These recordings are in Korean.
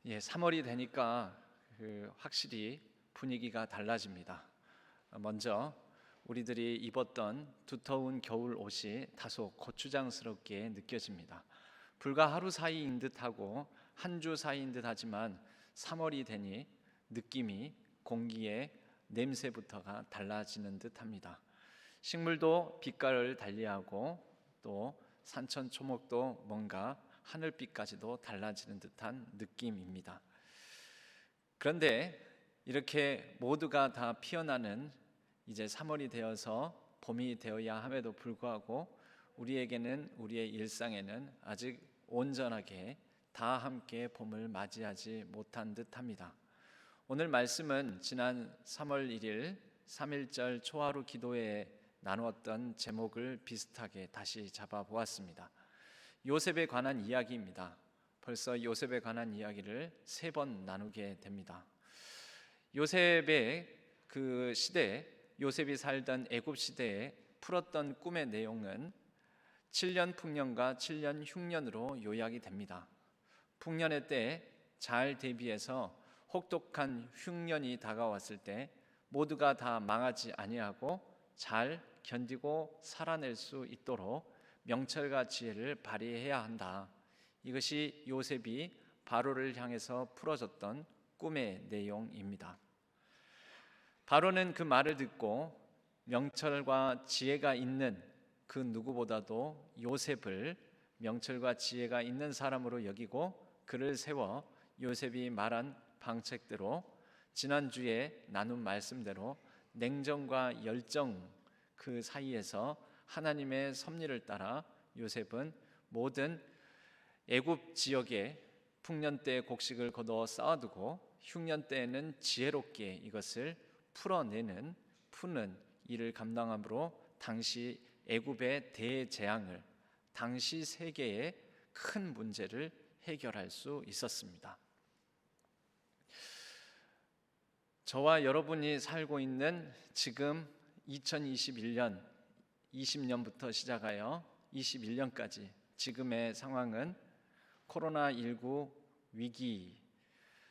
3월이 되니까 확실히 분위기가 달라집니다. 먼저 우리들이 입었던 두터운 겨울 옷이 다소 고추장스럽게 느껴집니다. 불과 하루 사이인 듯하고 한 주 사이인 듯하지만 3월이 되니 느낌이 공기의 냄새부터가 달라지는 듯합니다. 식물도 빛깔을 달리하고 또 산천초목도 뭔가 하늘빛까지도 달라지는 듯한 느낌입니다. 그런데 이렇게 모두가 다 피어나는 이제 3월이 되어서 봄이 되어야 함에도 불구하고 우리에게는, 우리의 일상에는 아직 온전하게 다 함께 봄을 맞이하지 못한 듯합니다. 오늘 말씀은 지난 3월 1일 3.1절 초하루 기도회에 나누었던 제목을 비슷하게 다시 잡아보았습니다. 요셉에 관한 이야기입니다. 벌써 요셉에 관한 이야기를 3번 나누게 됩니다. 요셉의 그 시대, 요셉이 살던 애굽 시대에 풀었던 꿈의 내용은 7년 풍년과 7년 흉년으로 요약이 됩니다. 풍년의 때 잘 대비해서 혹독한 흉년이 다가왔을 때 모두가 다 망하지 아니하고 잘 견디고 살아낼 수 있도록 명철과 지혜를 발휘해야 한다. 이것이 요셉이 바로를 향해서 풀어줬던 꿈의 내용입니다. 바로는 그 말을 듣고 명철과 지혜가 있는 그 누구보다도 요셉을 명철과 지혜가 있는 사람으로 여기고 그를 세워 요셉이 말한 방책대로 지난주에 나눈 말씀대로 냉정과 열정 그 사이에서 하나님의 섭리를 따라 요셉은 모든 애굽 지역에 풍년 때 곡식을 거두어 쌓아두고 흉년 때에는 지혜롭게 이것을 푸는 일을 감당함으로 당시 애굽의 대재앙을, 당시 세계의 큰 문제를 해결할 수 있었습니다. 저와 여러분이 살고 있는 지금 2021년 20년부터 시작하여 21년까지 지금의 상황은 코로나19 위기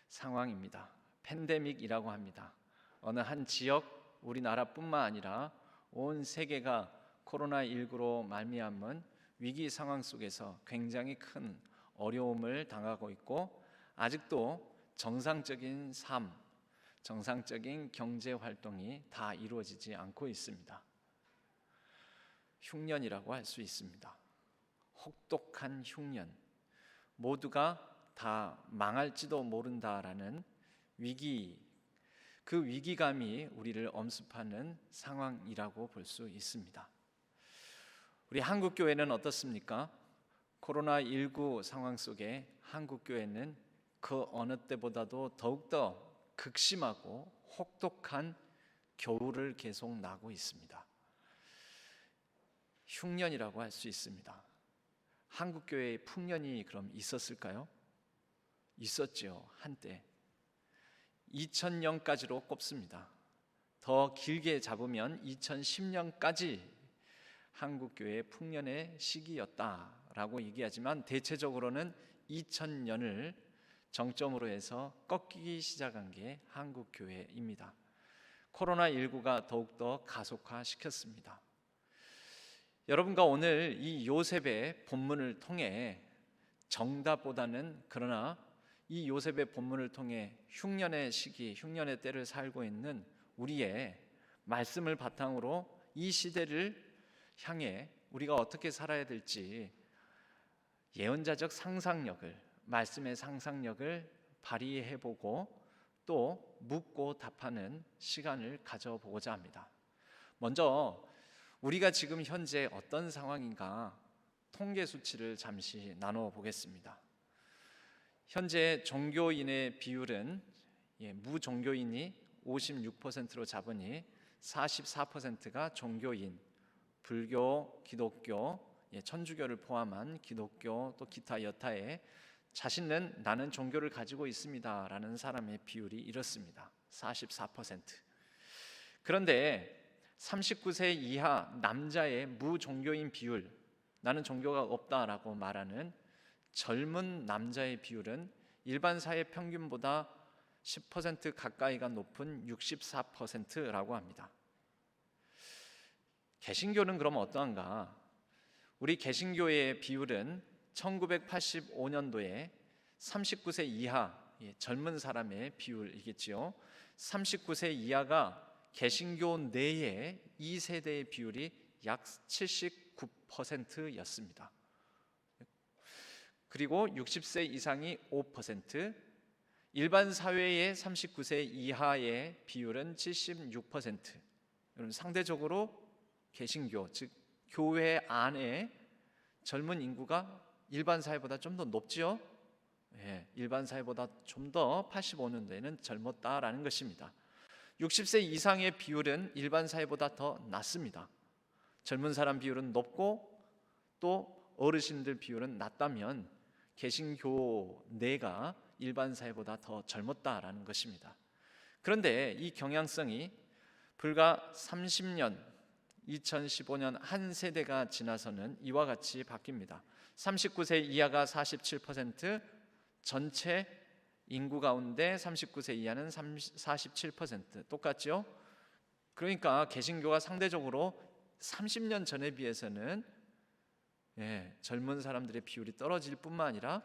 상황입니다. 팬데믹이라고 합니다. 어느 한 지역, 우리나라뿐만 아니라 온 세계가 코로나19로 말미암은 위기 상황 속에서 굉장히 큰 어려움을 당하고 있고 아직도 정상적인 삶, 정상적인 경제 활동이 다 이루어지지 않고 있습니다. 흉년이라고 할 수 있습니다. 혹독한 흉년, 모두가 다 망할지도 모른다라는 위기, 그 위기감이 우리를 엄습하는 상황이라고 볼 수 있습니다. 우리 한국교회는 어떻습니까? 코로나19 상황 속에 한국교회는 그 어느 때보다도 더욱더 극심하고 혹독한 겨울을 계속 나고 있습니다. 흉년이라고 할 수 있습니다. 한국교회에 풍년이 그럼 있었을까요? 있었죠. 한때 2000년까지로 꼽습니다. 더 길게 잡으면 2010년까지 한국교회의 풍년의 시기였다라고 얘기하지만 대체적으로는 2000년을 정점으로 해서 꺾이기 시작한 게 한국교회입니다. 코로나19가 더욱더 가속화시켰습니다. 여러분과 오늘 이 요셉의 본문을 통해 정답보다는 그러나 이 요셉의 본문을 통해 흉년의 시기, 흉년의 때를 살고 있는 우리의 말씀을 바탕으로 이 시대를 향해 우리가 어떻게 살아야 될지 예언자적 상상력을, 말씀의 상상력을 발휘해보고 또 묻고 답하는 시간을 가져보고자 합니다. 먼저 우리가 지금 현재 어떤 상황인가 통계 수치를 잠시 나눠 보겠습니다. 현재 종교인의 비율은 무종교인이 56%로 잡으니 44%가 종교인, 불교, 기독교, 천주교를 포함한 기독교 또 기타 여타의 자신은 나는 종교를 가지고 있습니다라는 사람의 비율이 이렇습니다. 44%. 그런데 39세 이하 남자의 무종교인 비율, 나는 종교가 없다라고 말하는 젊은 남자의 비율은 일반 사회 평균보다 10% 가까이가 높은 64%라고 합니다. 개신교는 그럼 어떠한가? 우리 개신교의 비율은 1985년도에 39세 이하 젊은 사람의 비율이겠지요. 39세 이하가 개신교 내의 2세대의 비율이 약 79%였습니다. 그리고 60세 이상이 5%, 일반 사회의 39세 이하의 비율은 76%. 여러분, 상대적으로 개신교, 즉 교회 안에 젊은 인구가 일반 사회보다 좀 더 높지요. 일반 사회보다 좀 더 85년도에는 젊었다라는 것입니다. 60세 이상의 비율은 일반 사회보다 더 낮습니다. 젊은 사람 비율은 높고 또 어르신들 비율은 낮다면 개신교 내가 일반 사회보다 더 젊었다라는 것입니다. 그런데 이 경향성이 불과 30년, 2015년 한 세대가 지나서는 이와 같이 바뀝니다. 39세 이하가 47%, 전체 인구 가운데 39세 이하는 47%, 똑같죠? 그러니까 개신교가 상대적으로 30년 전에 비해서는 젊은 사람들의 비율이 떨어질 뿐만 아니라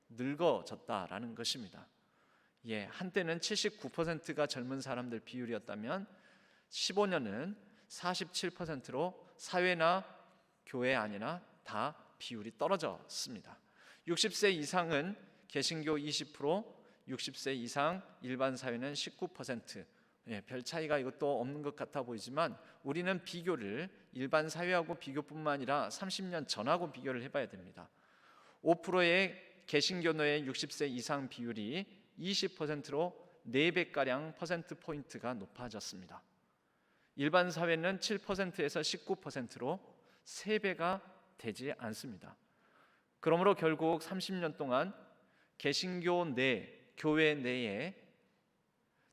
늙어졌다라는 것입니다. 한때는 79%가 젊은 사람들 비율이었다면 15년은 47%로 사회나 교회 아니나 다 비율이 떨어졌습니다. 60세 이상은 개신교 20%, 60세 이상 일반 사회는 19%. 별 차이가 이것도 없는 것 같아 보이지만 우리는 비교를 일반 사회하고 비교뿐만 아니라 30년 전하고 비교를 해봐야 됩니다. 5%의 개신교 내의 60세 이상 비율이 20%로 4배가량 퍼센트포인트가 높아졌습니다. 일반 사회는 7%에서 19%로 3배가 되지 않습니다. 그러므로 결국 30년 동안 개신교 내, 교회 내에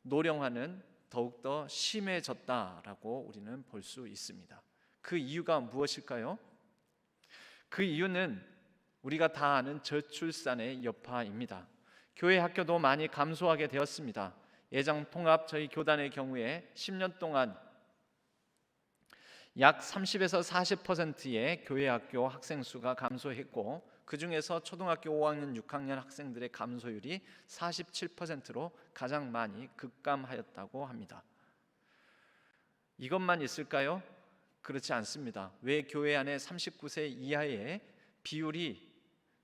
노령화는 더욱더 심해졌다라고 우리는 볼 수 있습니다. 그 이유가 무엇일까요? 그 이유는 우리가 다 아는 저출산의 여파입니다. 교회 학교도 많이 감소하게 되었습니다. 예장 통합 저희 교단의 경우에 10년 동안 약 30에서 40%의 교회 학교 학생 수가 감소했고, 그 중에서 초등학교 5학년, 6학년 학생들의 감소율이 47%로 가장 많이 급감하였다고 합니다. 이것만 있을까요? 그렇지 않습니다. 왜 교회 안에 39세 이하의 비율이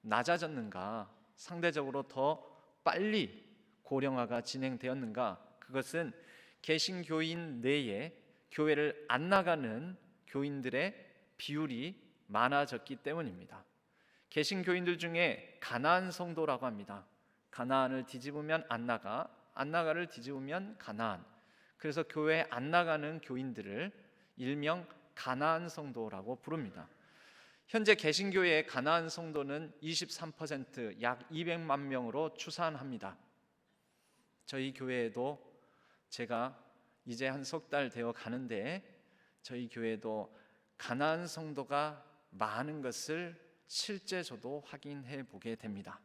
낮아졌는가? 상대적으로 더 빨리 고령화가 진행되었는가? 그것은 개신교인 내에 교회를 안 나가는 교인들의 비율이 많아졌기 때문입니다. 개신교인들 중에 가나안 성도라고 합니다. 가나안을 뒤집으면 안 나가, 안 나가를 뒤집으면 가나안. 그래서 교회에 안 나가는 교인들을 일명 가나안 성도라고 부릅니다. 현재 개신교의 가나안 성도는 23%, 약 200만 명으로 추산합니다. 저희 교회에도 제가 이제 한 석 달 되어 가는데 저희 교회도 가나안 성도가 많은 것을 실제 저도 확인해 보게 됩니다.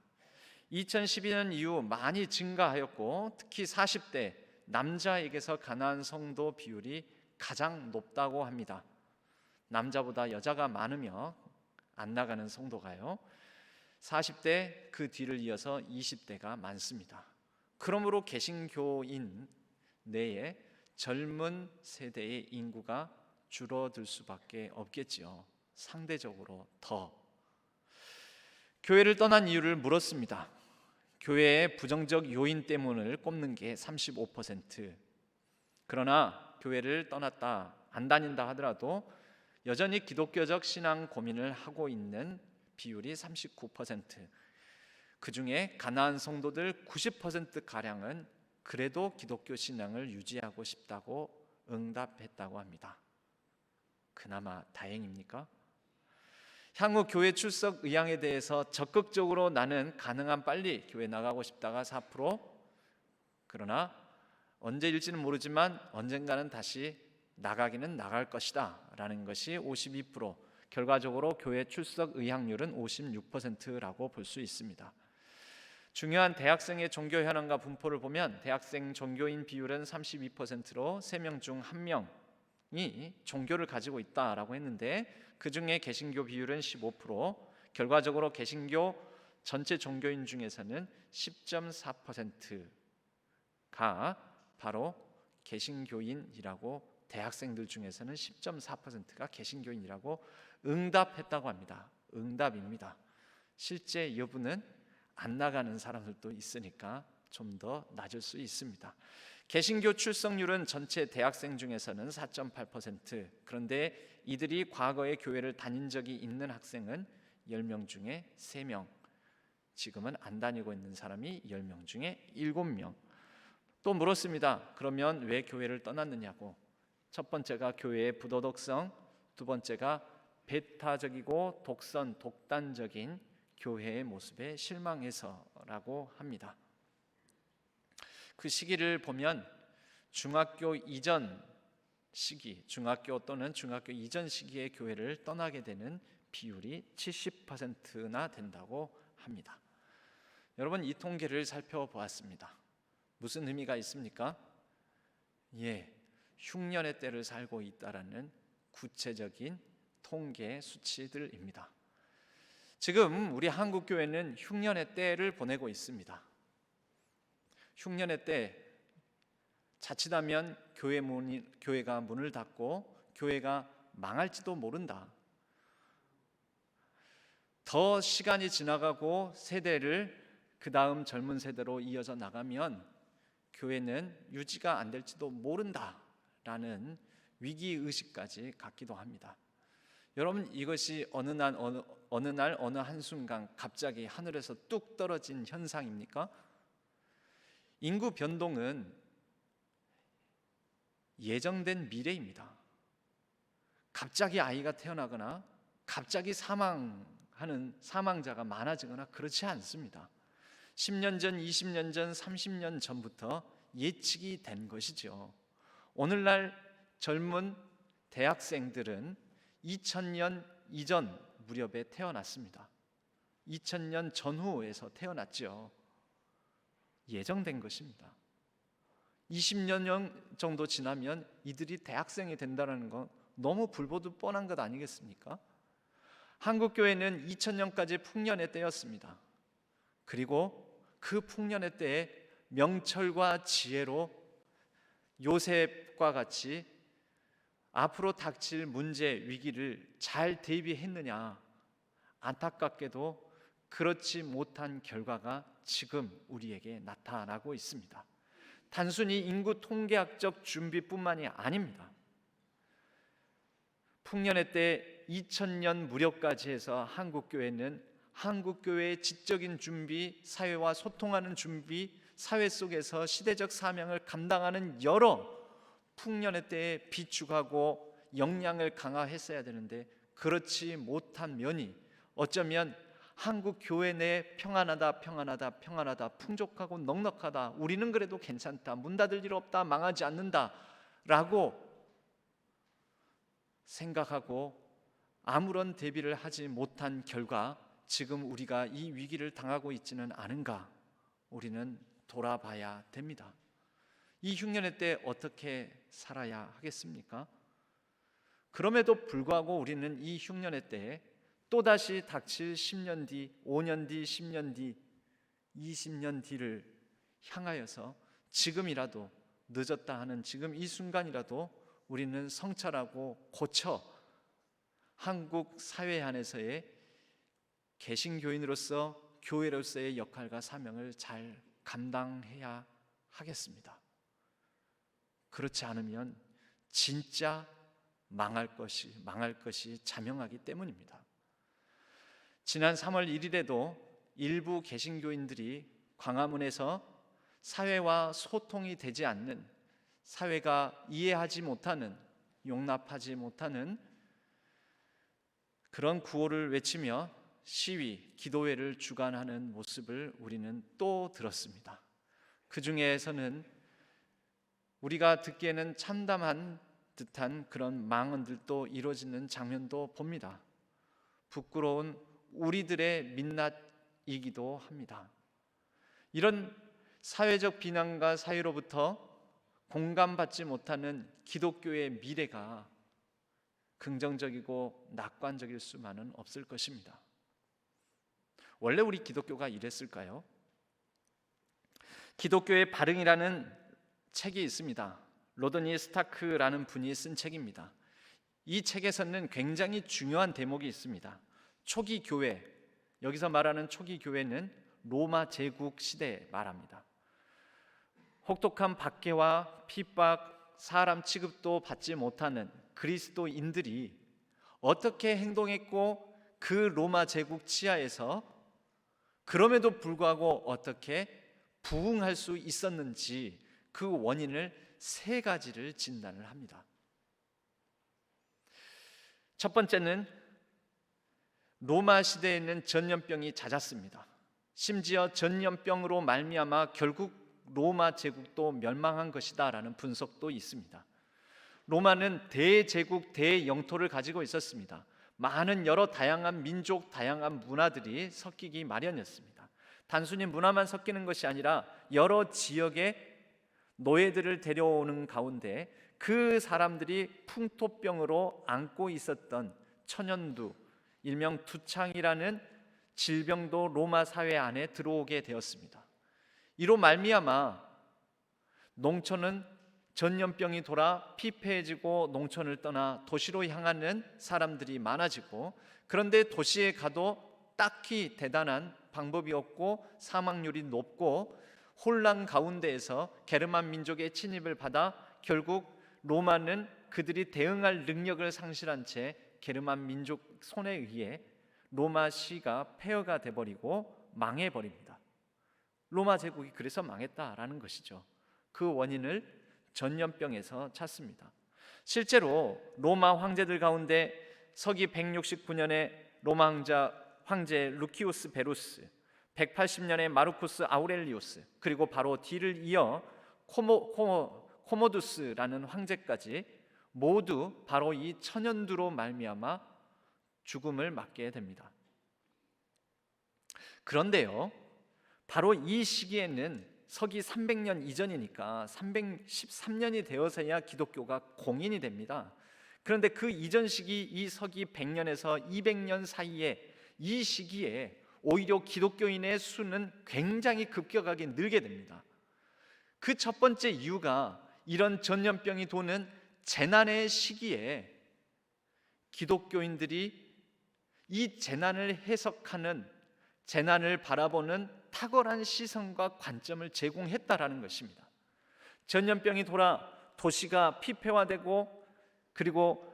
2012년 이후 많이 증가하였고, 특히 40대 남자에게서 가나안 성도 비율이 가장 높다고 합니다. 남자보다 여자가 많으며 안 나가는 성도가요, 40대 그 뒤를 이어서 20대가 많습니다. 그러므로 개신교인 내에 젊은 세대의 인구가 줄어들 수밖에 없겠지요. 상대적으로 더. 교회를 떠난 이유를 물었습니다. 교회의 부정적 요인 때문을 꼽는 게 35%. 그러나 교회를 떠났다, 안 다닌다 하더라도 여전히 기독교적 신앙 고민을 하고 있는 비율이 39%. 그 중에 가나안 성도들 90%가량은 그래도 기독교 신앙을 유지하고 싶다고 응답했다고 합니다. 그나마 다행입니까? 향후 교회 출석 의향에 대해서 적극적으로 나는 가능한 빨리 교회 나가고 싶다가 4%, 그러나 언제일지는 모르지만 언젠가는 다시 나가기는 나갈 것이다 라는 것이 52%, 결과적으로 교회 출석 의향률은 56%라고 볼 수 있습니다. 중요한 대학생의 종교 현황과 분포를 보면 대학생 종교인 비율은 32%로 3명 중 1명이 종교를 가지고 있다라고 했는데 그 중에 개신교 비율은 15%, 결과적으로 개신교 전체 종교인 중에서는 10.4%가 바로 개신교인이라고, 대학생들 중에서는 10.4%가 개신교인이라고 응답했다고 합니다. 응답입니다. 실제 여부는 안 나가는 사람들도 있으니까 좀 더 낮을 수 있습니다. 개신교 출석률은 전체 대학생 중에서는 4.8%, 그런데 이들이 과거에 교회를 다닌 적이 있는 학생은 10명 중에 3명, 지금은 안 다니고 있는 사람이 10명 중에 7명. 또 물었습니다. 그러면 왜 교회를 떠났느냐고. 첫 번째가 교회의 부도덕성, 두 번째가 배타적이고 독단적인 교회의 모습에 실망해서라고 합니다. 그 시기를 보면 중학교 이전 시기, 중학교 또는 중학교 이전 시기에 교회를 떠나게 되는 비율이 70%나 된다고 합니다. 여러분, 이 통계를 살펴보았습니다. 무슨 의미가 있습니까? 흉년의 때를 살고 있다라는 구체적인 통계 수치들입니다. 지금 우리 한국 교회는 흉년의 때를 보내고 있습니다. 흉년의 때, 자칫하면 교회가 문을 닫고 교회가 망할지도 모른다. 더 시간이 지나가고 세대를 그 다음 젊은 세대로 이어져 나가면 교회는 유지가 안 될지도 모른다라는 위기의식까지 갖기도 합니다. 여러분, 이것이 어느 날 어느 한순간 갑자기 하늘에서 뚝 떨어진 현상입니까? 인구 변동은 예정된 미래입니다. 갑자기 아이가 태어나거나 갑자기 사망자가 많아지거나 그렇지 않습니다. 10년 전, 20년 전, 30년 전부터 예측이 된 것이죠. 오늘날 젊은 대학생들은 2000년 이전 무렵에 태어났습니다. 2000년 전후에서 태어났죠. 예정된 것입니다. 20년 정도 지나면 이들이 대학생이 된다는 건 너무 불보듯 뻔한 것 아니겠습니까? 한국 교회는 2000년까지 풍년의 때였습니다. 그리고 그 풍년의 때에 명철과 지혜로 요셉과 같이 앞으로 닥칠 문제, 위기를 잘 대비했느냐? 안타깝게도 그렇지 못한 결과가 지금 우리에게 나타나고 있습니다. 단순히 인구 통계학적 준비뿐만이 아닙니다. 풍년의 때 2000년 무렵까지 해서 한국교회는 한국교회의 지적인 준비, 사회와 소통하는 준비, 사회 속에서 시대적 사명을 감당하는 여러 풍년의 때에 비축하고 역량을 강화했어야 되는데 그렇지 못한 면이 어쩌면 한국 교회 내 평안하다, 풍족하고 넉넉하다, 우리는 그래도 괜찮다, 문 닫을 일 없다, 망하지 않는다 라고 생각하고 아무런 대비를 하지 못한 결과 지금 우리가 이 위기를 당하고 있지는 않은가, 우리는 돌아봐야 됩니다. 이 흉년의 때 어떻게 살아야 하겠습니까? 그럼에도 불구하고 우리는 이 흉년의 때에 또다시 닥칠 10년 뒤, 5년 뒤, 10년 뒤, 20년 뒤를 향하여서 지금이라도, 늦었다 하는 지금 이 순간이라도 우리는 성찰하고 고쳐 한국 사회 안에서의 개신교인으로서 교회로서의 역할과 사명을 잘 감당해야 하겠습니다. 그렇지 않으면 진짜 망할 것이 자명하기 때문입니다. 지난 3월 1일에도 일부 개신교인들이 광화문에서 사회와 소통이 되지 않는, 사회가 이해하지 못하는, 용납하지 못하는 그런 구호를 외치며 시위, 기도회를 주관하는 모습을 우리는 또 들었습니다. 그 중에서는 우리가 듣기에는 참담한 듯한 그런 망언들도 이루어지는 장면도 봅니다. 부끄러운 우리들의 민낯이기도 합니다. 이런 사회적 비난과 사회로부터 공감받지 못하는 기독교의 미래가 긍정적이고 낙관적일 수만은 없을 것입니다. 원래 우리 기독교가 이랬을까요? 기독교의 발흥이라는 책이 있습니다. 로드니 스타크라는 분이 쓴 책입니다. 이 책에서는 굉장히 중요한 대목이 있습니다. 초기 교회, 여기서 말하는 초기 교회는 로마 제국 시대에 말합니다. 혹독한 박해와 핍박, 사람 취급도 받지 못하는 그리스도인들이 어떻게 행동했고 그 로마 제국 치하에서 그럼에도 불구하고 어떻게 부흥할 수 있었는지 그 원인을 세 가지를 진단을 합니다. 첫 번째는 로마 시대에는 전염병이 잦았습니다. 심지어 전염병으로 말미암아 결국 로마 제국도 멸망한 것이다라는 분석도 있습니다. 로마는 대제국, 대영토를 가지고 있었습니다. 많은 여러 다양한 민족, 다양한 문화들이 섞이기 마련이었습니다. 단순히 문화만 섞이는 것이 아니라 여러 지역의 노예들을 데려오는 가운데 그 사람들이 풍토병으로 앓고 있었던 천연두, 일명 두창이라는 질병도 로마 사회 안에 들어오게 되었습니다. 이로 말미암아 농촌은 전염병이 돌아 피폐해지고 농촌을 떠나 도시로 향하는 사람들이 많아지고, 그런데 도시에 가도 딱히 대단한 방법이 없고 사망률이 높고 혼란 가운데에서 게르만 민족의 침입을 받아 결국 로마는 그들이 대응할 능력을 상실한 채 게르만 민족 손에 의해 로마시가 폐허가 돼버리고 망해버립니다. 로마 제국이 그래서 망했다라는 것이죠. 그 원인을 전염병에서 찾습니다. 실제로 로마 황제들 가운데 서기 169년에 로마 황제 루키우스 베루스, 180년에 마르쿠스 아우렐리우스, 그리고 바로 뒤를 이어 코모두스라는 황제까지 모두 바로 이 천연두로 말미암아 죽음을 맞게 됩니다. 그런데요, 바로 이 시기에는 서기 300년 이전이니까 313년이 되어서야 기독교가 공인이 됩니다. 그런데 그 이전 시기, 이 서기 100년에서 200년 사이에 이 시기에 오히려 기독교인의 수는 굉장히 급격하게 늘게 됩니다. 그 첫 번째 이유가 이런 전염병이 도는 재난의 시기에 기독교인들이 이 재난을 해석하는, 재난을 바라보는 탁월한 시선과 관점을 제공했다라는 것입니다. 전염병이 돌아 도시가 피폐화되고 그리고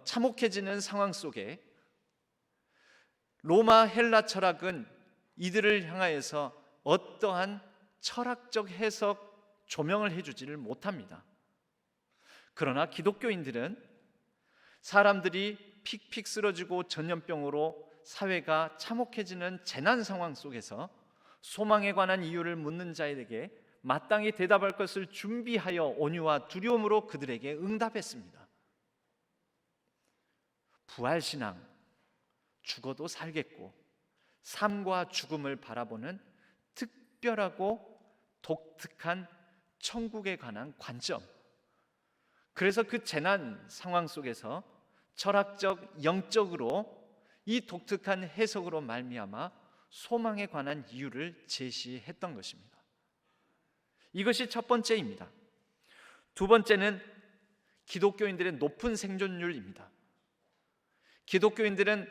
참혹해지는 상황 속에 로마 헬라 철학은 이들을 향하여서 어떠한 철학적 해석, 조명을 해주지를 못합니다. 그러나 기독교인들은 사람들이 픽픽 쓰러지고 전염병으로 사회가 참혹해지는 재난 상황 속에서 소망에 관한 이유를 묻는 자에게 마땅히 대답할 것을 준비하여 온유와 두려움으로 그들에게 응답했습니다. 부활신앙, 죽어도 살겠고 삶과 죽음을 바라보는 특별하고 독특한 천국에 관한 관점, 그래서 그 재난 상황 속에서 철학적, 영적으로 이 독특한 해석으로 말미암아 소망에 관한 이유를 제시했던 것입니다. 이것이 첫 번째입니다. 두 번째는 기독교인들의 높은 생존율입니다. 기독교인들은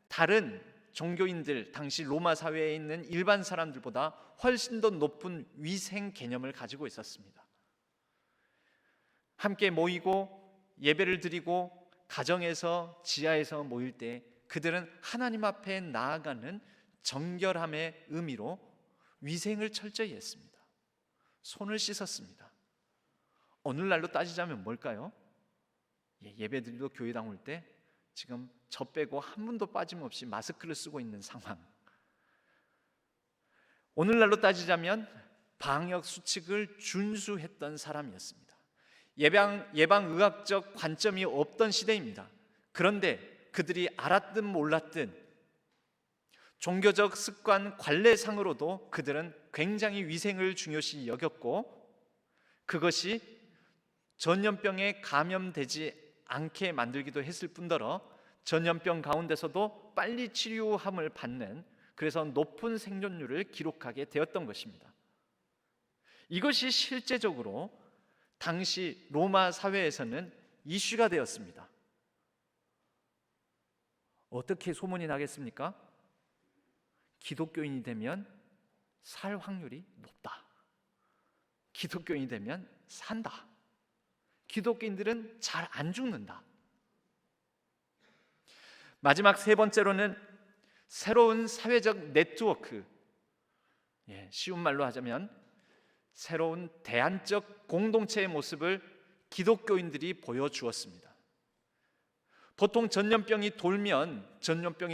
다른 종교인들, 당시 로마 사회에 있는 일반 사람들보다 훨씬 더 높은 위생 개념을 가지고 있었습니다. 함께 모이고 예배를 드리고 가정에서, 지하에서 모일 때 그들은 하나님 앞에 나아가는 정결함의 의미로 위생을 철저히 했습니다. 손을 씻었습니다. 오늘날로 따지자면 뭘까요? 예배드리고 교회당 올 때 지금 저 빼고 한 분도 빠짐없이 마스크를 쓰고 있는 상황. 오늘날로 따지자면 방역 수칙을 준수했던 사람이었습니다. 예방의학적 관점이 없던 시대입니다. 그런데 그들이 알았든 몰랐든 종교적 습관 관례상으로도 그들은 굉장히 위생을 중요시 여겼고, 그것이 전염병에 감염되지 않게 만들기도 했을 뿐더러 전염병 가운데서도 빨리 치료함을 받는, 그래서 높은 생존율을 기록하게 되었던 것입니다. 이것이 실제적으로 당시 로마 사회에서는 이슈가 되었습니다. 어떻게 소문이 나겠습니까? 기독교인이 되면 살 확률이 높다. 기독교인이 되면 산다. 기독교인들은 잘 안 죽는다. 마지막 세 번째로는 새로운 사회적 네트워크, 쉬운 말로 하자면 새로운 대안적 공동체의 모습을 기독교인들이 보여주었습니다. 보통 전염병이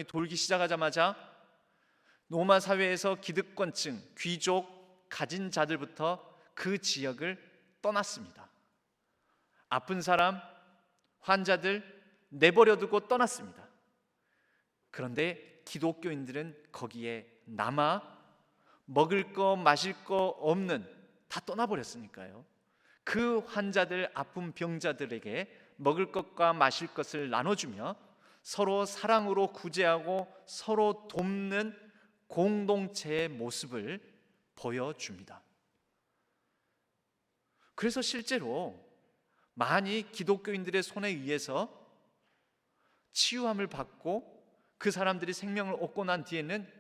돌기 시작하자마자 로마 사회에서 기득권층, 귀족, 가진 자들부터 그 지역을 떠났습니다. 아픈 사람, 환자들 내버려두고 떠났습니다. 그런데 기독교인들은 거기에 남아 먹을 거 마실 거 없는, 다 떠나버렸으니까요. 그 환자들, 아픈 병자들에게 먹을 것과 마실 것을 나눠주며 서로 사랑으로 구제하고 서로 돕는 공동체의 모습을 보여줍니다. 그래서 실제로 많이 기독교인들의 손에 의해서 치유함을 받고 그 사람들이 생명을 얻고 난 뒤에는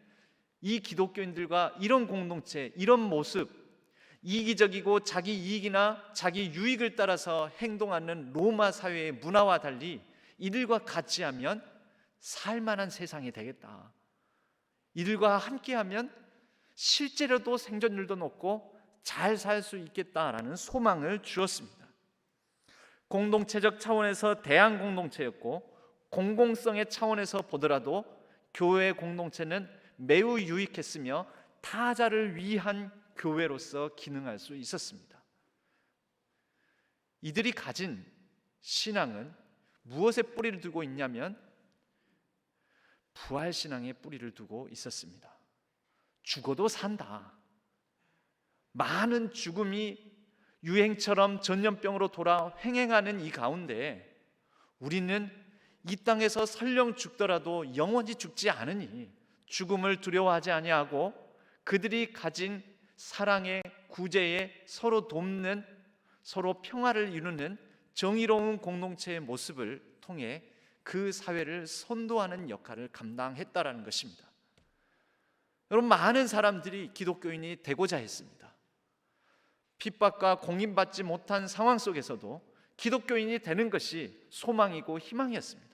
이 기독교인들과 이런 공동체, 이런 모습, 이기적이고 자기 이익이나 자기 유익을 따라서 행동하는 로마 사회의 문화와 달리 이들과 같이 하면 살만한 세상이 되겠다. 이들과 함께하면 실제로도 생존율도 높고 잘 살 수 있겠다라는 소망을 주었습니다. 공동체적 차원에서 대안 공동체였고, 공공성의 차원에서 보더라도 교회 공동체는 매우 유익했으며 타자를 위한 교회로서 기능할 수 있었습니다. 이들이 가진 신앙은 무엇에 뿌리를 두고 있냐면 부활신앙에 뿌리를 두고 있었습니다. 죽어도 산다. 많은 죽음이 유행처럼 전염병으로 돌아 횡행하는 이 가운데 우리는 이 땅에서 설령 죽더라도 영원히 죽지 않으니 죽음을 두려워하지 아니하고 그들이 가진 사랑의, 구제의, 서로 돕는, 서로 평화를 이루는 정의로운 공동체의 모습을 통해 그 사회를 선도하는 역할을 감당했다라는 것입니다. 여러분, 많은 사람들이 기독교인이 되고자 했습니다. 핍박과 공인받지 못한 상황 속에서도 기독교인이 되는 것이 소망이고 희망이었습니다.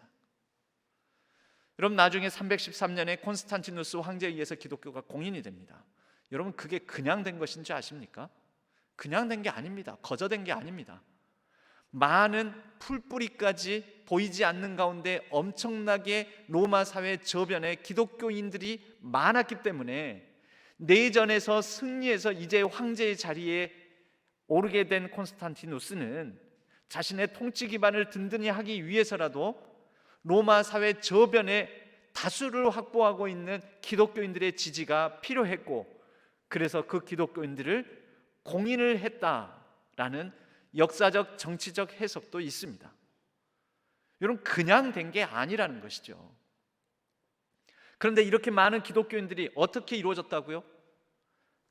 여러분, 나중에 313년에 콘스탄티누스 황제에 의해서 기독교가 공인이 됩니다. 여러분, 그게 그냥 된 것인지 아십니까? 그냥 된 게 아닙니다. 거저된 게 아닙니다. 많은 풀뿌리까지 보이지 않는 가운데 엄청나게 로마 사회 저변에 기독교인들이 많았기 때문에 내전에서 승리해서 이제 황제의 자리에 오르게 된 콘스탄티누스는 자신의 통치 기반을 든든히 하기 위해서라도 로마 사회 저변에 다수를 확보하고 있는 기독교인들의 지지가 필요했고, 그래서 그 기독교인들을 공인을 했다라는 역사적 정치적 해석도 있습니다. 여러분, 그냥 된 게 아니라는 것이죠. 그런데 이렇게 많은 기독교인들이 어떻게 이루어졌다고요?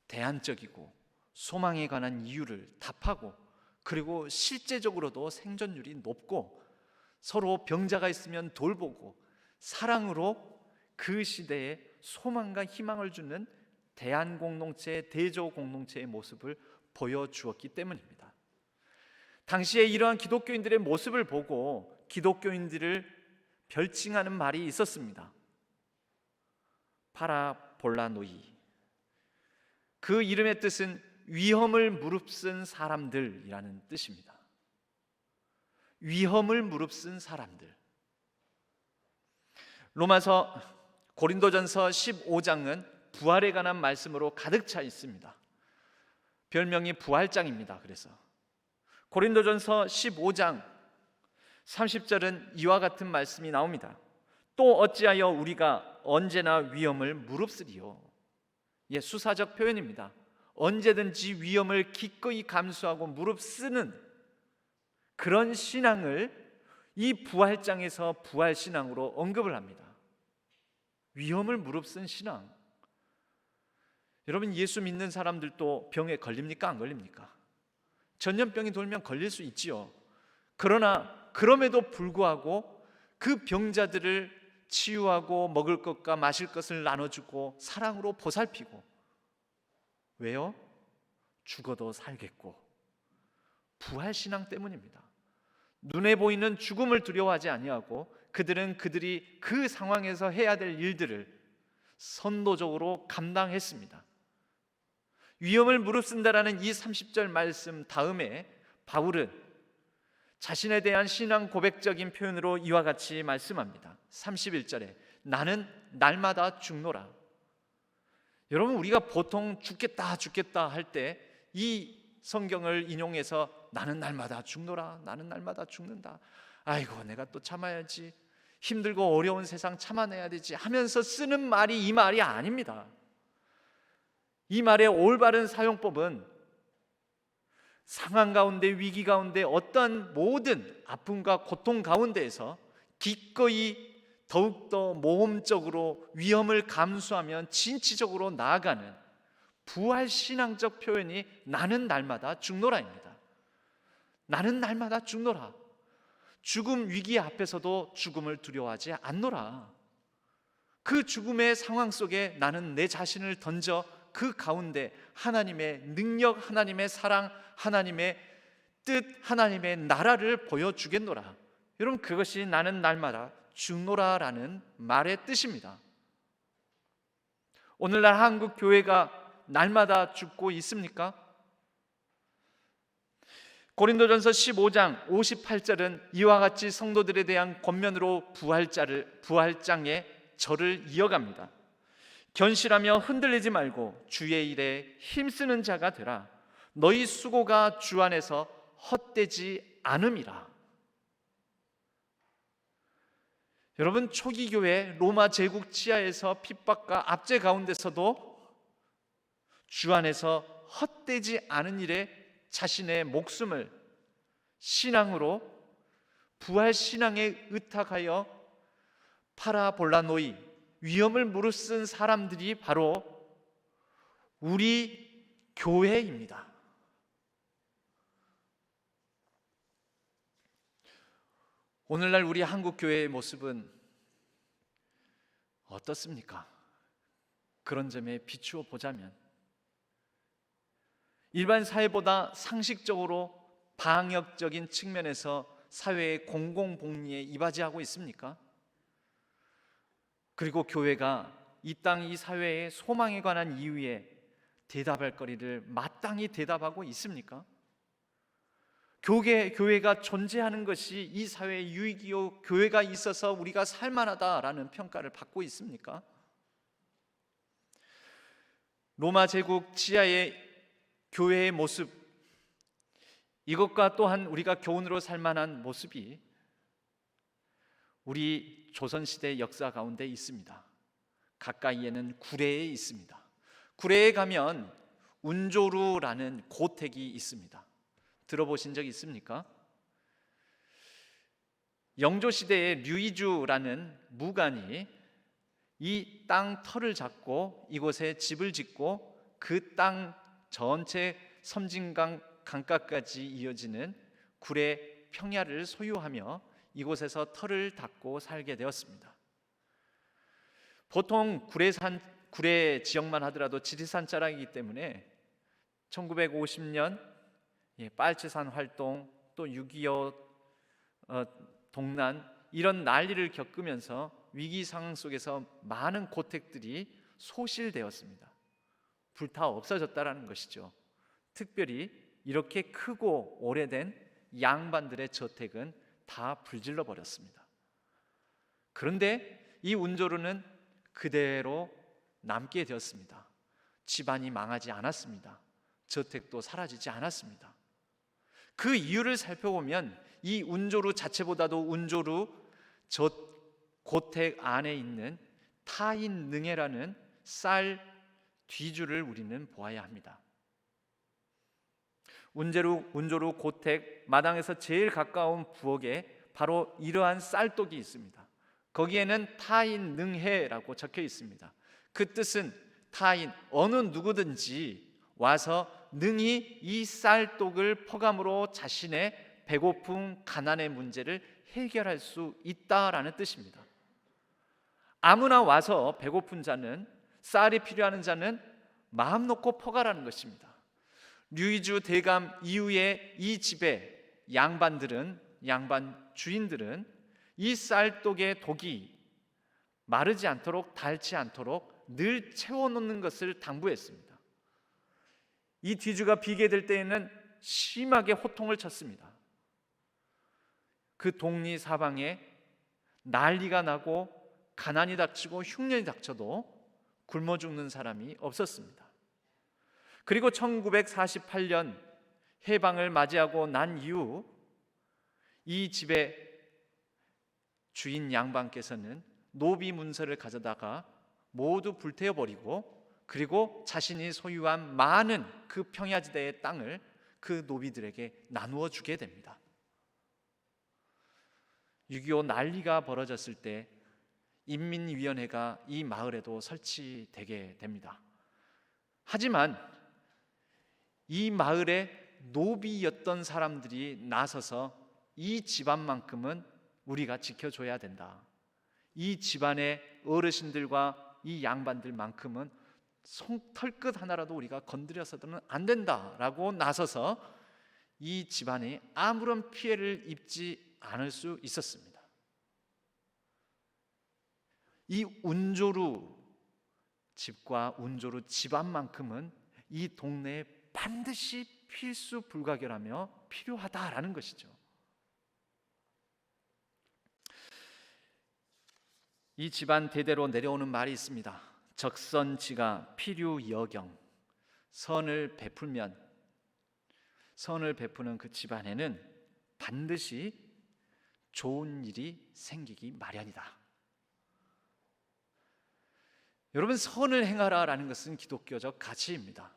대안적이고 소망에 관한 이유를 답하고, 그리고 실제적으로도 생존율이 높고 서로 병자가 있으면 돌보고 사랑으로 그 시대에 소망과 희망을 주는 대안 공동체, 대조 공동체의 모습을 보여주었기 때문입니다. 당시에 이러한 기독교인들의 모습을 보고 기독교인들을 별칭하는 말이 있었습니다. 파라볼라노이. 그 이름의 뜻은 위험을 무릅쓴 사람들이라는 뜻입니다. 위험을 무릅쓴 사람들. 로마서, 고린도전서 15장은 부활에 관한 말씀으로 가득 차 있습니다. 별명이 부활장입니다. 그래서 고린도전서 15장 30절은 이와 같은 말씀이 나옵니다. 또 어찌하여 우리가 언제나 위험을 무릅쓰리요. 수사적 표현입니다. 언제든지 위험을 기꺼이 감수하고 무릅쓰는 그런 신앙을 이 부활장에서 부활신앙으로 언급을 합니다. 위험을 무릅쓴 신앙. 여러분, 예수 믿는 사람들도 병에 걸립니까? 안 걸립니까? 전염병이 돌면 걸릴 수 있지요. 그러나 그럼에도 불구하고 그 병자들을 치유하고 먹을 것과 마실 것을 나눠주고 사랑으로 보살피고. 왜요? 죽어도 살겠고. 부활신앙 때문입니다. 눈에 보이는 죽음을 두려워하지 아니하고 그들은 그들이 그 상황에서 해야 될 일들을 선도적으로 감당했습니다. 위험을 무릅쓴다라는 이 30절 말씀 다음에 바울은 자신에 대한 신앙 고백적인 표현으로 이와 같이 말씀합니다. 31절에 나는 날마다 죽노라. 여러분, 우리가 보통 죽겠다 할 때 이 성경을 인용해서 나는 날마다 죽노라, 나는 날마다 죽는다, 아이고 내가 또 참아야지, 힘들고 어려운 세상 참아내야 되지 하면서 쓰는 말이 이 말이 아닙니다. 이 말의 올바른 사용법은 상황 가운데, 위기 가운데, 어떠한 모든 아픔과 고통 가운데에서 기꺼이 더욱더 모험적으로 위험을 감수하면 진취적으로 나아가는 부활신앙적 표현이 나는 날마다 죽노라입니다. 나는 날마다 죽노라. 죽음 위기 앞에서도 죽음을 두려워하지 않노라. 그 죽음의 상황 속에 나는 내 자신을 던져 그 가운데 하나님의 능력, 하나님의 사랑, 하나님의 뜻, 하나님의 나라를 보여주겠노라. 여러분, 그것이 나는 날마다 죽노라라는 말의 뜻입니다. 오늘날 한국 교회가 날마다 죽고 있습니까? 고린도전서 15장 58절은 이와 같이 성도들에 대한 권면으로 부활장의 절을 이어갑니다. 견실하며 흔들리지 말고 주의 일에 힘쓰는 자가 되라. 너희 수고가 주 안에서 헛되지 않음이라. 여러분, 초기 교회 로마 제국 치하에서 핍박과 압제 가운데서도 주 안에서 헛되지 않은 일에 자신의 목숨을 신앙으로 부활 신앙에 의탁하여 파라볼라노이, 위험을 무릅쓴 사람들이 바로 우리 교회입니다. 오늘날 우리 한국 교회의 모습은 어떻습니까? 그런 점에 비추어 보자면 일반 사회보다 상식적으로 방역적인 측면에서 사회의 공공복리에 이바지하고 있습니까? 그리고 교회가 이 땅 이 사회의 소망에 관한 이유에 대답할 거리를 마땅히 대답하고 있습니까? 교회가 존재하는 것이 이 사회의 유익이요, 교회가 있어서 우리가 살만하다라는 평가를 받고 있습니까? 로마 제국 치하의 교회의 모습, 이것과 또한 우리가 교훈으로 살만한 모습이 우리 조선시대 역사 가운데 있습니다. 가까이에는 구례에 있습니다. 구례에 가면 운조루라는 고택이 있습니다. 들어보신 적 있습니까? 영조시대의 류이주라는 무관이 이 땅 터를 잡고 이곳에 집을 짓고 그 땅 전체 섬진강 강가까지 이어지는 구례 평야를 소유하며 이곳에서 터를 닦고 살게 되었습니다. 보통 구례 지역만 하더라도 지리산 자락이기 때문에 1950년 빨치산 활동, 또 6.25 동란, 이런 난리를 겪으면서 위기 상황 속에서 많은 고택들이 소실되었습니다. 불타 없어졌다라는 것이죠. 특별히 이렇게 크고 오래된 양반들의 저택은 다 불질러 버렸습니다. 그런데 이 운조루는 그대로 남게 되었습니다. 집안이 망하지 않았습니다. 저택도 사라지지 않았습니다. 그 이유를 살펴보면 이 운조루 자체보다도 운조루 저 고택 안에 있는 타인 능해라는 쌀 뒤주를 우리는 보아야 합니다. 운조루 고택 마당에서 제일 가까운 부엌에 바로 이러한 쌀독이 있습니다. 거기에는 타인 능해라고 적혀 있습니다. 그 뜻은 타인 어느 누구든지 와서 능히 이 쌀독을 퍼감으로 자신의 배고픔, 가난의 문제를 해결할 수 있다라는 뜻입니다. 아무나 와서 배고픈 자는, 쌀이 필요한 자는 마음 놓고 퍼가라는 것입니다. 류이주 대감 이후에 이 집에 양반 주인들은 이 쌀독의 독이 마르지 않도록, 닳지 않도록 늘 채워놓는 것을 당부했습니다. 이 뒤주가 비게 될 때에는 심하게 호통을 쳤습니다. 그 동리 사방에 난리가 나고 가난이 닥치고 흉년이 닥쳐도 굶어 죽는 사람이 없었습니다. 그리고 1948년 해방을 맞이하고 난 이후 이 집의 주인 양반께서는 노비 문서를 가져다가 모두 불태워버리고, 그리고 자신이 소유한 많은 그 평야지대의 땅을 그 노비들에게 나누어 주게 됩니다. 6.25 난리가 벌어졌을 때 인민위원회가 이 마을에도 설치되게 됩니다. 하지만 이 마을에 노비였던 사람들이 나서서 이 집안만큼은 우리가 지켜줘야 된다, 이 집안의 어르신들과 이 양반들만큼은 털끝 하나라도 우리가 건드려서는 안 된다라고 나서서 이 집안이 아무런 피해를 입지 않을 수 있었습니다. 이 운조루 집과 운조루 집안만큼은 이 동네에 반드시 필수 불가결하며 필요하다라는 것이죠. 이 집안 대대로 내려오는 말이 있습니다. 적선지가 필요여경. 선을 베푸는 그 집안에는 반드시 좋은 일이 생기기 마련이다. 여러분, 선을 행하라라는 것은 기독교적 가치입니다.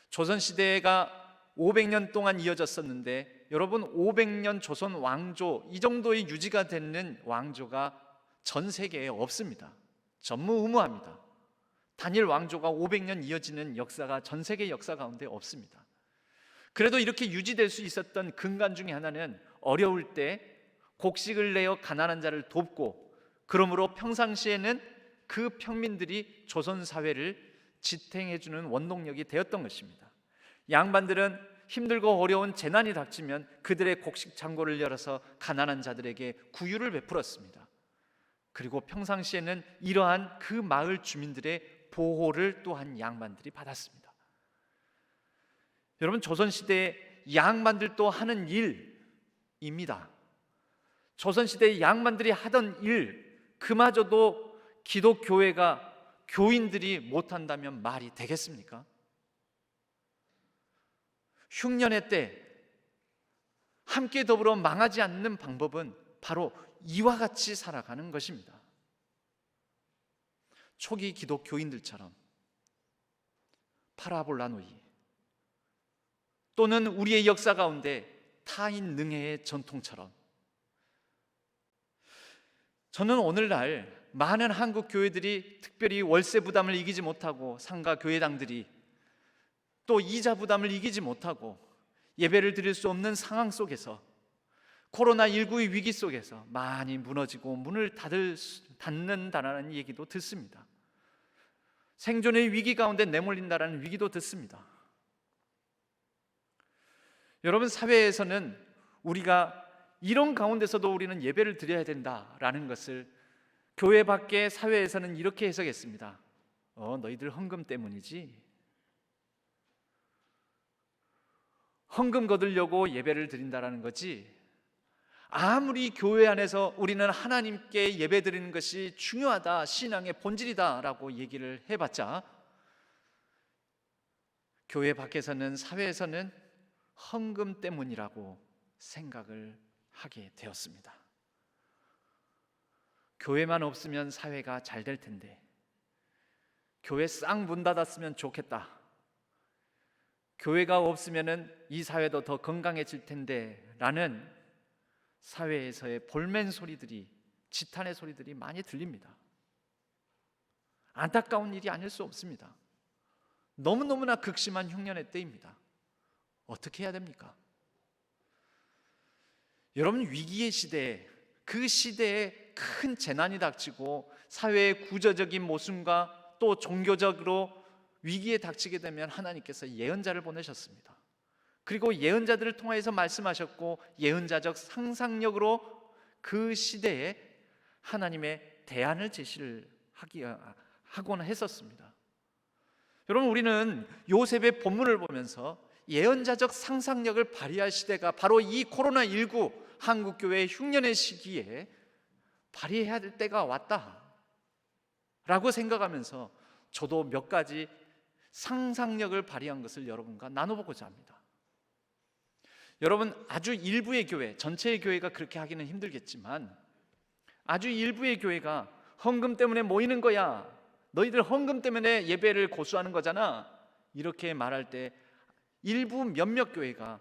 조선시대가 500년 동안 이어졌었는데, 여러분, 500년 조선 왕조, 이 정도의 유지가 되는 왕조가 전 세계에 없습니다. 전무후무합니다. 단일 왕조가 500년 이어지는 역사가 전 세계 역사 가운데 없습니다. 그래도 이렇게 유지될 수 있었던 근간 중에 하나는 어려울 때 곡식을 내어 가난한 자를 돕고, 그러므로 평상시에는 그 평민들이 조선 사회를 지탱해주는 원동력이 되었던 것입니다. 양반들은 힘들고 어려운 재난이 닥치면 그들의 곡식 창고를 열어서 가난한 자들에게 구유를 베풀었습니다. 그리고 평상시에는 이러한 그 마을 주민들의 보호를 또한 양반들이 받았습니다. 여러분, 조선시대의 양반들도 하는 일입니다. 조선시대의 양반들이 하던 일, 그마저도 기독교회가, 교인들이 못한다면 말이 되겠습니까? 흉년의 때 함께 더불어 망하지 않는 방법은 바로 이와 같이 살아가는 것입니다. 초기 기독교인들처럼, 파라볼라노이, 또는 우리의 역사 가운데 타인 능해의 전통처럼, 저는 오늘날 많은 한국 교회들이 특별히 월세 부담을 이기지 못하고, 상가 교회당들이 또 이자 부담을 이기지 못하고 예배를 드릴 수 없는 상황 속에서, 코로나19의 위기 속에서 많이 무너지고 문을 닫는다라는 얘기도 듣습니다. 생존의 위기 가운데 내몰린다라는 위기도 듣습니다. 여러분, 사회에서는 우리가 이런 가운데서도 우리는 예배를 드려야 된다라는 것을 교회 밖의 사회에서는 이렇게 해석했습니다. 너희들 헌금 때문이지, 헌금 거두려고 예배를 드린다라는 거지, 아무리 교회 안에서 우리는 하나님께 예배 드리는 것이 중요하다, 신앙의 본질이다 라고 얘기를 해봤자, 교회 밖에서는, 사회에서는 헌금 때문이라고 생각을 하게 되었습니다. 교회만 없으면 사회가 잘 될 텐데, 교회 싹 문 닫았으면 좋겠다, 교회가 없으면 이 사회도 더 건강해질 텐데 라는 사회에서의 볼멘 소리들이, 지탄의 소리들이 많이 들립니다. 안타까운 일이 아닐 수 없습니다. 너무너무나 극심한 흉년의 때입니다. 어떻게 해야 됩니까? 여러분, 위기의 시대에, 그 시대에 큰 재난이 닥치고 사회의 구조적인 모순과 또 종교적으로 위기에 닥치게 되면 하나님께서 예언자를 보내셨습니다. 그리고 예언자들을 통해서 말씀하셨고, 예언자적 상상력으로 그 시대에 하나님의 대안을 제시를 하곤 했었습니다. 여러분, 우리는 요셉의 본문을 보면서 예언자적 상상력을 발휘할 시대가 바로 이 코로나19 한국교회의 흉년의 시기에 발휘해야 될 때가 왔다라고 생각하면서 저도 몇 가지 상상력을 발휘한 것을 여러분과 나눠보고자 합니다. 여러분, 아주 일부의 교회, 전체의 교회가 그렇게 하기는 힘들겠지만 아주 일부의 교회가 헌금 때문에 모이는 거야, 너희들 헌금 때문에 예배를 고수하는 거잖아, 이렇게 말할 때 일부 몇몇 교회가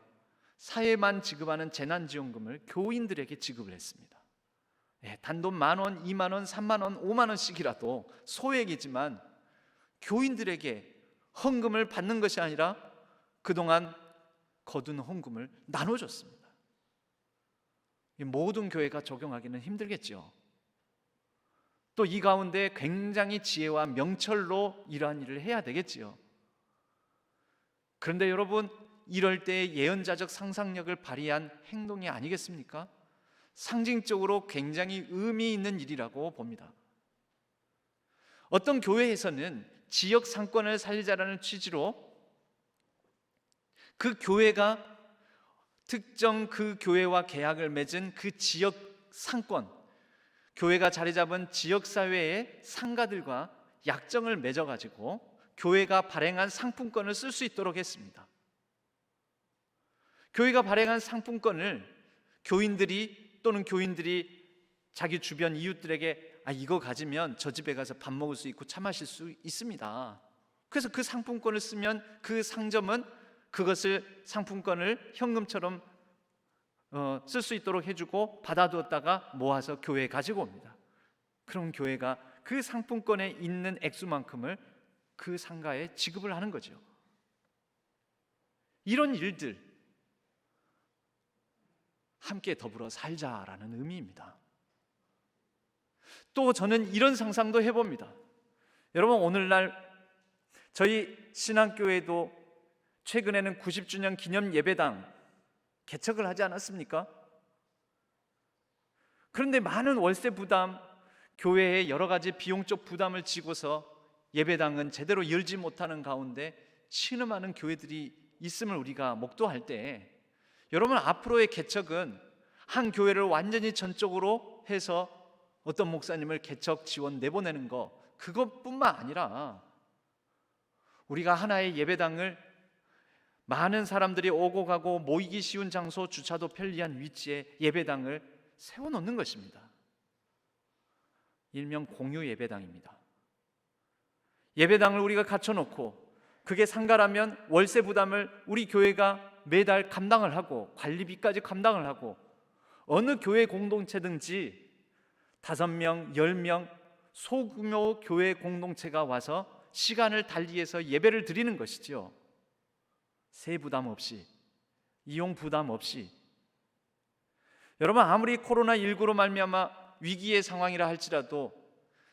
사회만 지급하는 재난지원금을 교인들에게 지급을 했습니다. 단돈 10,000원, 20,000원, 30,000원, 50,000원씩이라도 소액이지만 교인들에게 헌금을 받는 것이 아니라 그동안 거둔 헌금을 나눠줬습니다. 모든 교회가 적용하기는 힘들겠죠. 또 이 가운데 굉장히 지혜와 명철로 이러한 일을 해야 되겠지요. 그런데 여러분, 이럴 때 예언자적 상상력을 발휘한 행동이 아니겠습니까? 상징적으로 굉장히 의미 있는 일이라고 봅니다. 어떤 교회에서는 지역 상권을 살리자라는 취지로 그 교회가 특정 그 교회와 계약을 맺은 그 지역 상권, 교회가 자리 잡은 지역사회의 상가들과 약정을 맺어가지고 교회가 발행한 상품권을 쓸 수 있도록 했습니다. 교회가 발행한 상품권을 교인들이 자기 주변 이웃들에게 이거 가지면 저 집에 가서 밥 먹을 수 있고 차 마실 수 있습니다. 그래서 그 상품권을 쓰면 그 상점은 그것을 상품권을 현금처럼 쓸 수 있도록 해주고 받아두었다가 모아서 교회에 가지고 옵니다. 그럼 교회가 그 상품권에 있는 액수만큼을 그 상가에 지급을 하는 거죠. 이런 일들, 함께 더불어 살자라는 의미입니다. 또 저는 이런 상상도 해봅니다. 여러분, 오늘날 저희 신앙교회도 최근에는 90주년 기념 예배당 개척을 하지 않았습니까? 그런데 많은 월세 부담, 교회에 여러 가지 비용적 부담을 지고서 예배당은 제대로 열지 못하는 가운데 신음하는 교회들이 있음을 우리가 목도할 때, 여러분, 앞으로의 개척은 한 교회를 완전히 전적으로 해서 어떤 목사님을 개척 지원 내보내는 거, 그것뿐만 아니라 우리가 하나의 예배당을 많은 사람들이 오고 가고 모이기 쉬운 장소, 주차도 편리한 위치에 예배당을 세워놓는 것입니다. 일명 공유 예배당입니다. 예배당을 우리가 갖춰놓고 그게 상가라면 월세 부담을 우리 교회가 매달 감당을 하고 관리비까지 감당을 하고, 어느 교회 공동체든지 5명, 10명 소규모 교회 공동체가 와서 시간을 달리해서 예배를 드리는 것이죠. 세 부담 없이, 이용 부담 없이. 여러분, 아무리 코로나19로 말미암아 위기의 상황이라 할지라도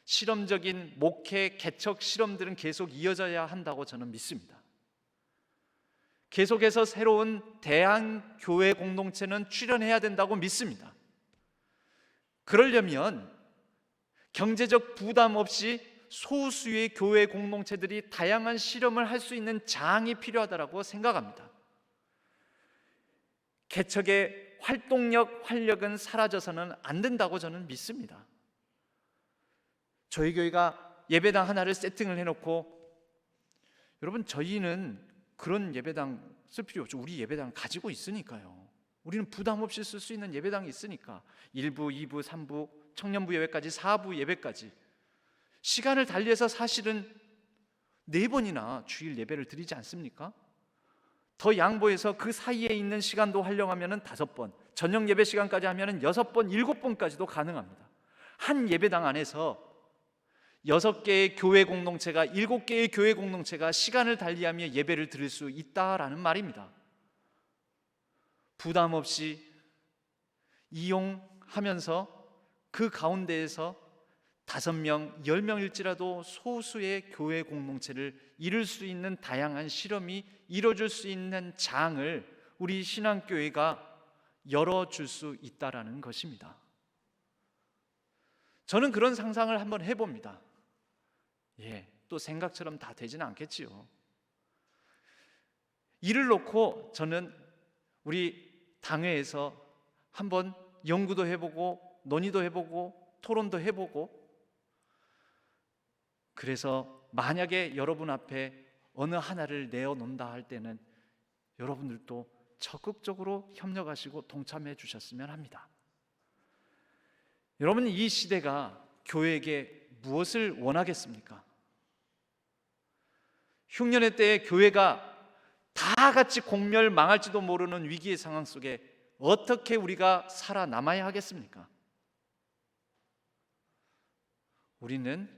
실험적인 목회 개척 실험들은 계속 이어져야 한다고 저는 믿습니다. 계속해서 새로운 대한 교회 공동체는 출현해야 된다고 믿습니다. 그러려면 경제적 부담 없이 소수의 교회 공동체들이 다양한 실험을 할 수 있는 장이 필요하다고 생각합니다. 개척의 활동력, 활력은 사라져서는 안 된다고 저는 믿습니다. 저희 교회가 예배당 하나를 세팅을 해놓고, 여러분, 저희는 그런 예배당 쓸 필요 없죠. 우리 예배당 가지고 있으니까요. 우리는 부담 없이 쓸 수 있는 예배당이 있으니까 1부, 2부, 3부 청년부 예배까지, 사부 예배까지 시간을 달리해서 사실은 4번이나 주일 예배를 드리지 않습니까? 더 양보해서 그 사이에 있는 시간도 활용하면 5번, 저녁 예배 시간까지 하면 6번, 7번까지도 가능합니다. 한 예배당 안에서 6개의 교회 공동체가, 7개의 교회 공동체가 시간을 달리하며 예배를 드릴 수 있다라는 말입니다. 부담 없이 이용하면서 그 가운데에서 5명, 10명일지라도 소수의 교회 공동체를 이룰 수 있는 다양한 실험이 이뤄질 수 있는 장을 우리 신앙교회가 열어줄 수 있다라는 것입니다. 저는 그런 상상을 한번 해봅니다. 또 생각처럼 다 되지는 않겠지요. 이를 놓고 저는 우리 당회에서 한번 연구도 해보고 논의도 해보고 토론도 해보고, 그래서 만약에 여러분 앞에 어느 하나를 내어놓는다 할 때는 여러분들도 적극적으로 협력하시고 동참해 주셨으면 합니다. 여러분, 이 시대가 교회에게 무엇을 원하겠습니까? 흉년의 때에 교회가 다 같이 공멸 망할지도 모르는 위기의 상황 속에 어떻게 우리가 살아남아야 하겠습니까? 우리는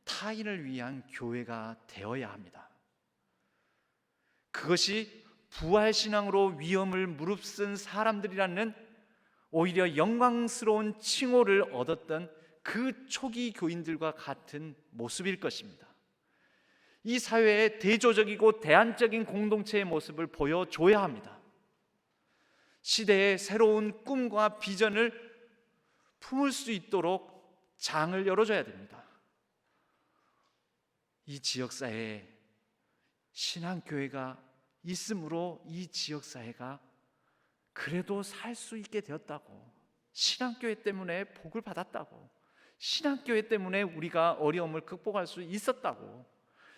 타인을 위한 교회가 되어야 합니다. 그것이 부활신앙으로 위험을 무릅쓴 사람들이라는 오히려 영광스러운 칭호를 얻었던 그 초기 교인들과 같은 모습일 것입니다. 이 사회의 대조적이고 대안적인 공동체의 모습을 보여줘야 합니다. 시대의 새로운 꿈과 비전을 품을 수 있도록 장을 열어줘야 됩니다. 이 지역사회에 신앙교회가 있으므로 이 지역사회가 그래도 살 수 있게 되었다고, 신앙교회 때문에 복을 받았다고, 신앙교회 때문에 우리가 어려움을 극복할 수 있었다고,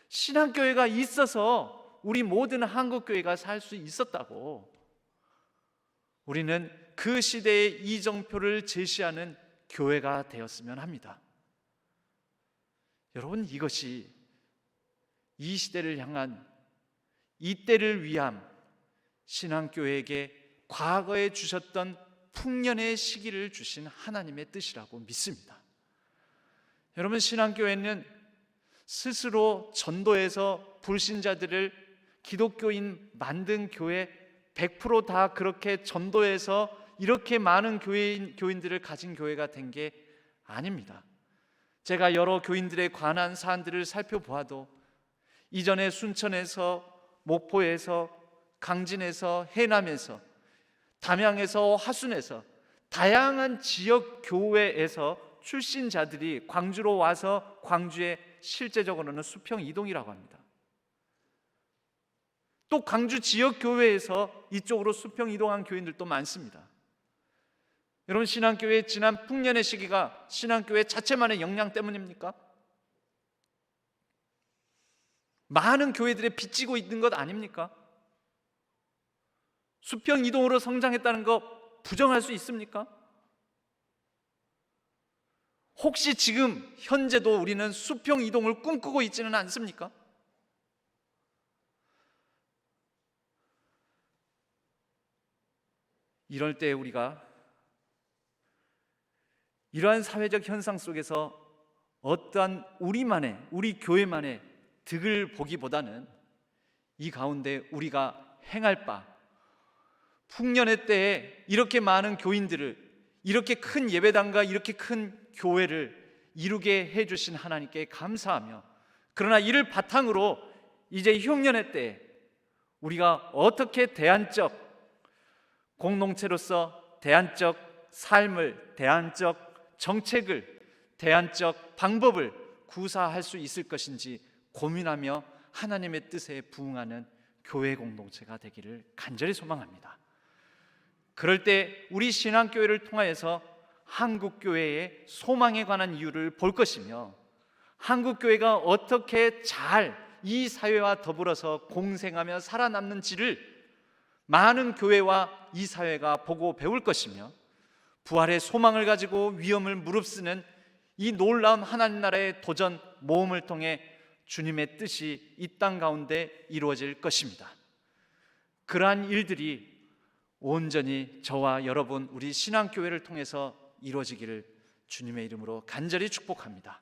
신앙교회가 있어서 우리 모든 한국교회가 살 수 있었다고, 우리는 그 시대의 이정표를 제시하는 교회가 되었으면 합니다. 여러분, 이것이 이 시대를 향한, 이 때를 위한 신앙교회에게 과거에 주셨던 풍년의 시기를 주신 하나님의 뜻이라고 믿습니다. 여러분, 신앙교회는 스스로 전도해서 불신자들을 기독교인 만든 교회 100% 다 그렇게 전도해서 이렇게 많은 교인들을 가진 교회가 된 게 아닙니다. 제가 여러 교인들에 관한 사안들을 살펴보아도 이전에 순천에서, 목포에서, 강진에서, 해남에서, 담양에서, 화순에서 다양한 지역 교회에서 출신자들이 광주로 와서 광주에 실제적으로는 수평 이동이라고 합니다. 또 광주 지역 교회에서 이쪽으로 수평 이동한 교인들도 많습니다. 여러분, 신앙교회의 지난 풍년의 시기가 신앙교회 자체만의 역량 때문입니까? 많은 교회들에 빚지고 있는 것 아닙니까? 수평 이동으로 성장했다는 거 부정할 수 있습니까? 혹시 지금 현재도 우리는 수평 이동을 꿈꾸고 있지는 않습니까? 이럴 때 우리가 이러한 사회적 현상 속에서 어떠한 우리 교회만의 득을 보기보다는 이 가운데 우리가 행할 바, 풍년의 때에 이렇게 많은 교인들을, 이렇게 큰 예배당과 이렇게 큰 교회를 이루게 해주신 하나님께 감사하며, 그러나 이를 바탕으로 이제 흉년의 때에 우리가 어떻게 대안적 공동체로서 대안적 삶을, 대안적 정책을, 대안적 방법을 구사할 수 있을 것인지 고민하며 하나님의 뜻에 부응하는 교회 공동체가 되기를 간절히 소망합니다. 그럴 때 우리 신앙교회를 통하여서 한국교회의 소망에 관한 이유를 볼 것이며, 한국교회가 어떻게 잘 이 사회와 더불어서 공생하며 살아남는지를 많은 교회와 이 사회가 보고 배울 것이며, 부활의 소망을 가지고 위험을 무릅쓰는 이 놀라운 하나님 나라의 도전 모험을 통해 주님의 뜻이 이 땅 가운데 이루어질 것입니다. 그러한 일들이 온전히 저와 여러분 우리 신앙교회를 통해서 이루어지기를 주님의 이름으로 간절히 축복합니다.